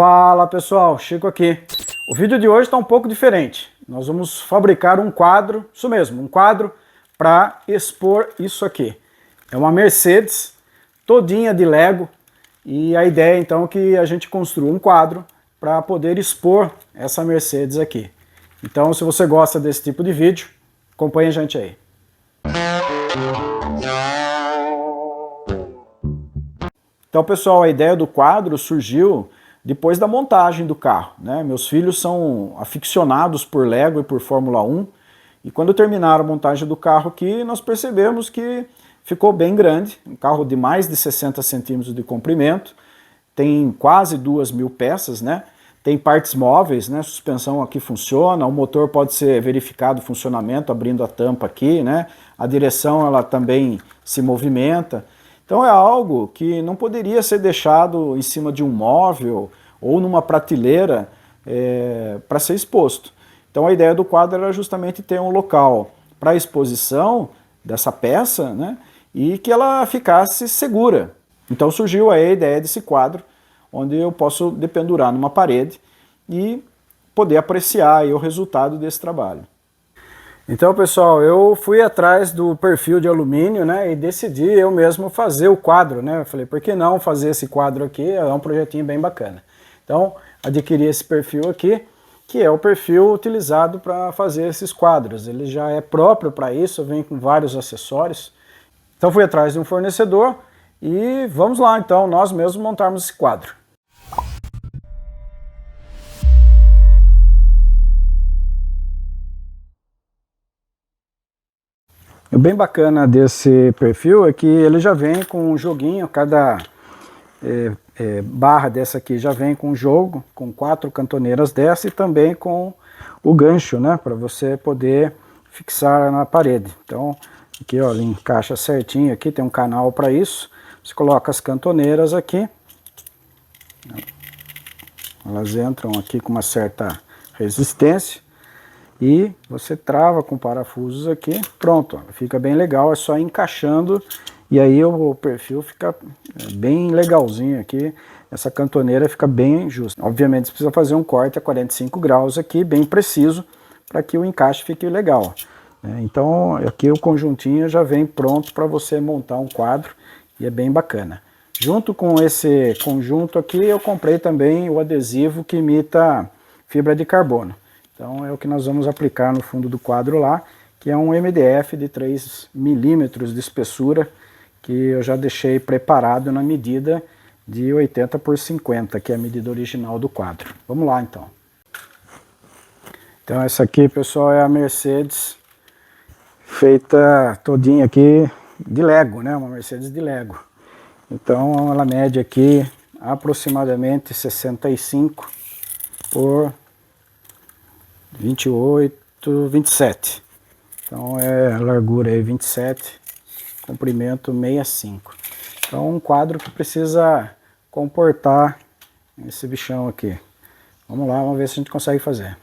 Fala pessoal, Chico aqui. O vídeo de hoje está um pouco diferente. Nós vamos fabricar um quadro, isso mesmo, um quadro para expor isso aqui. É uma Mercedes todinha de Lego e a ideia então é que a gente construa um quadro para poder expor essa Mercedes aqui. Então se você gosta desse tipo de vídeo, acompanhe a gente aí. Então pessoal, a ideia do quadro surgiu depois da montagem do carro, né? Meus filhos são aficionados por Lego e por Fórmula 1, e quando terminaram a montagem do carro aqui, nós percebemos que ficou bem grande, um carro de mais de 60 centímetros de comprimento, tem quase 2.000 peças, né? Tem partes móveis, né? A suspensão aqui funciona, o motor pode ser verificado o funcionamento abrindo a tampa aqui, né? A direção ela também se movimenta. Então é algo que não poderia ser deixado em cima de um móvel ou numa prateleira para ser exposto. Então a ideia do quadro era justamente ter um local para exposição dessa peça, né, e que ela ficasse segura. Então surgiu aí a ideia desse quadro, onde eu posso dependurar numa parede e poder apreciar aí o resultado desse trabalho. Então, pessoal, eu fui atrás do perfil de alumínio, né, e decidi eu mesmo fazer o quadro, né? Eu falei, por que não fazer esse quadro aqui? É um projetinho bem bacana. Então, adquiri esse perfil aqui, que é o perfil utilizado para fazer esses quadros. Ele já é próprio para isso, vem com vários acessórios. Então, fui atrás de um fornecedor e vamos lá, então, nós mesmos montarmos esse quadro. O bem bacana desse perfil é que ele já vem com um joguinho, cada barra dessa aqui já vem com um jogo, com 4 cantoneiras dessa e também com o gancho, né, para você poder fixar na parede. Então, aqui ó, ele encaixa certinho aqui, tem um canal para isso. Você coloca as cantoneiras aqui, elas entram aqui com uma certa resistência. E você trava com parafusos aqui, pronto, ó, fica bem legal, é só encaixando e aí o perfil fica bem legalzinho aqui, essa cantoneira fica bem justa. Obviamente você precisa fazer um corte a 45 graus aqui, bem preciso, para que o encaixe fique legal. Então aqui o conjuntinho já vem pronto para você montar um quadro e é bem bacana. Junto com esse conjunto aqui eu comprei também o adesivo que imita fibra de carbono. Então é o que nós vamos aplicar no fundo do quadro lá, que é um MDF de 3 milímetros de espessura, que eu já deixei preparado na medida de 80 por 50, que é a medida original do quadro. Vamos lá então. Então essa aqui, pessoal, é a Mercedes feita todinha aqui de Lego, né? Uma Mercedes de Lego. Então ela mede aqui aproximadamente 65 por 28, 27. Então é a largura aí 27, comprimento 65. Então um quadro que precisa comportar esse bichão aqui. Vamos lá, vamos ver se a gente consegue fazer.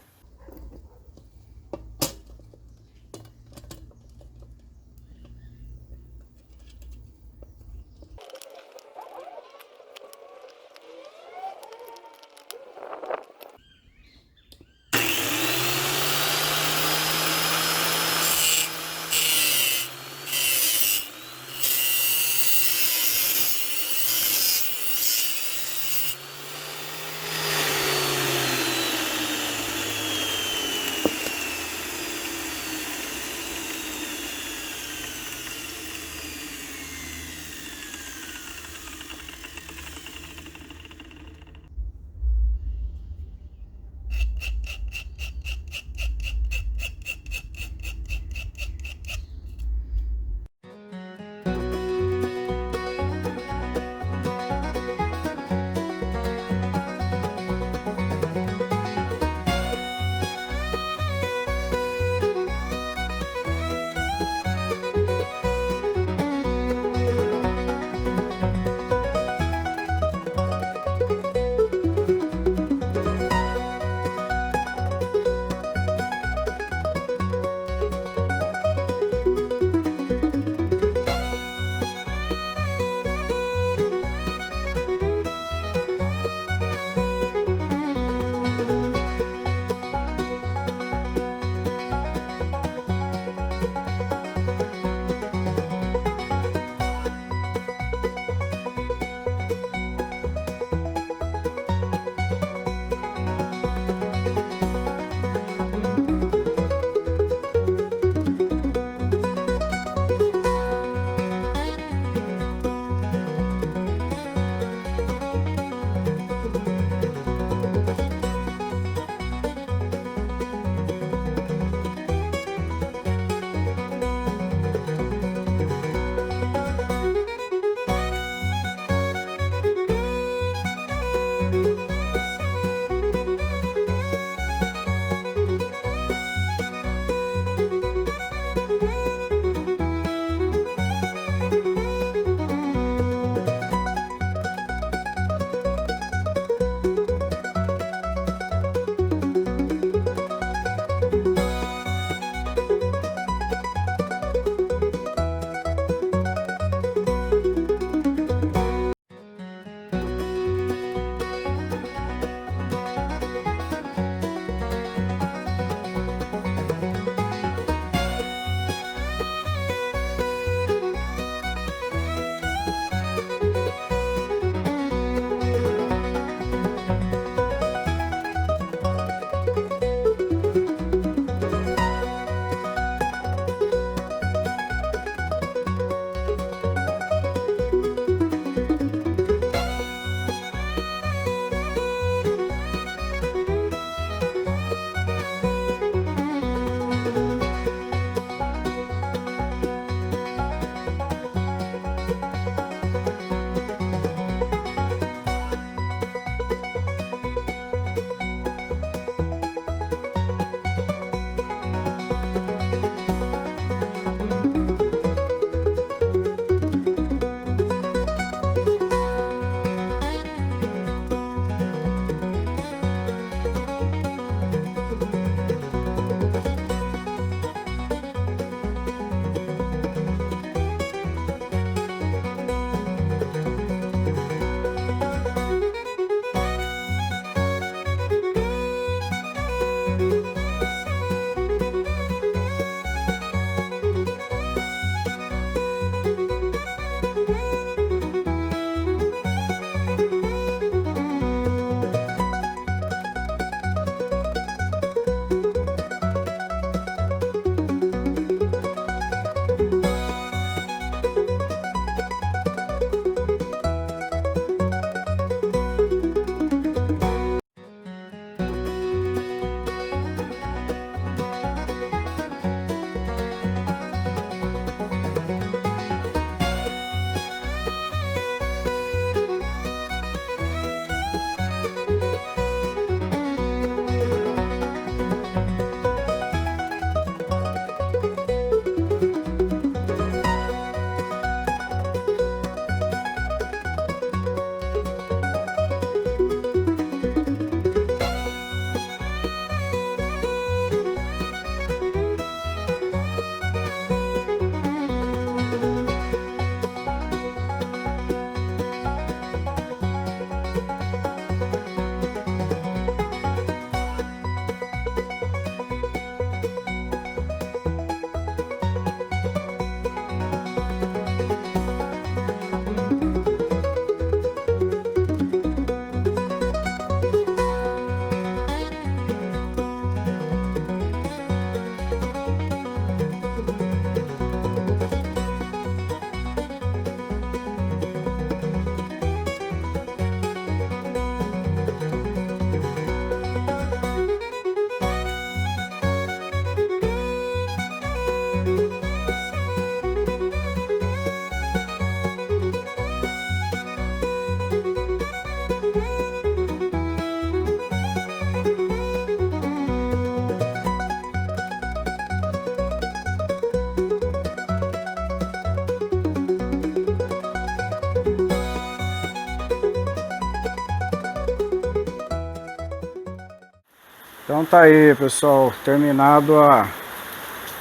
Então tá aí, pessoal, terminado a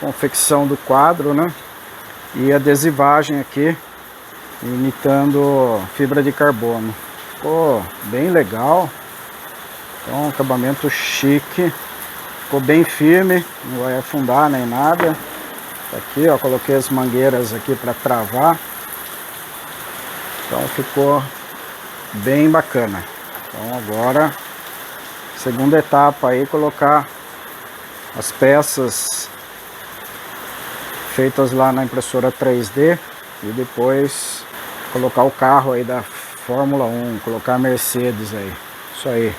confecção do quadro, né? E adesivagem aqui, imitando fibra de carbono. Ficou bem legal. Então, um acabamento chique. Ficou bem firme, não vai afundar nem nada. Tá aqui, ó, coloquei as mangueiras aqui para travar. Então ficou bem bacana. Então agora, segunda etapa aí, colocar as peças feitas lá na impressora 3D e depois colocar o carro aí da Fórmula 1, colocar a Mercedes aí. Isso aí.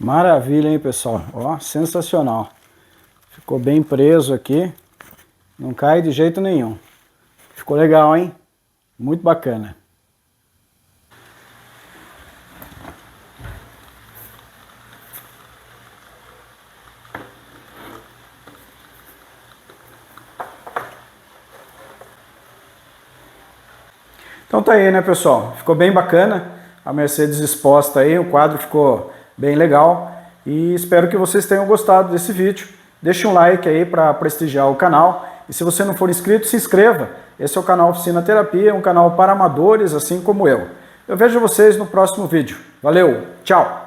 Maravilha, hein, pessoal? Ó, sensacional. Ficou bem preso aqui. Não cai de jeito nenhum. Ficou legal, hein? Muito bacana. Então tá aí, né, pessoal? Ficou bem bacana a Mercedes exposta aí, o quadro ficou bem legal e espero que vocês tenham gostado desse vídeo. Deixe um like aí para prestigiar o canal e se você não for inscrito, se inscreva. Esse é o canal Oficina Terapia, um canal para amadores assim como eu. Eu vejo vocês no próximo vídeo. Valeu, tchau!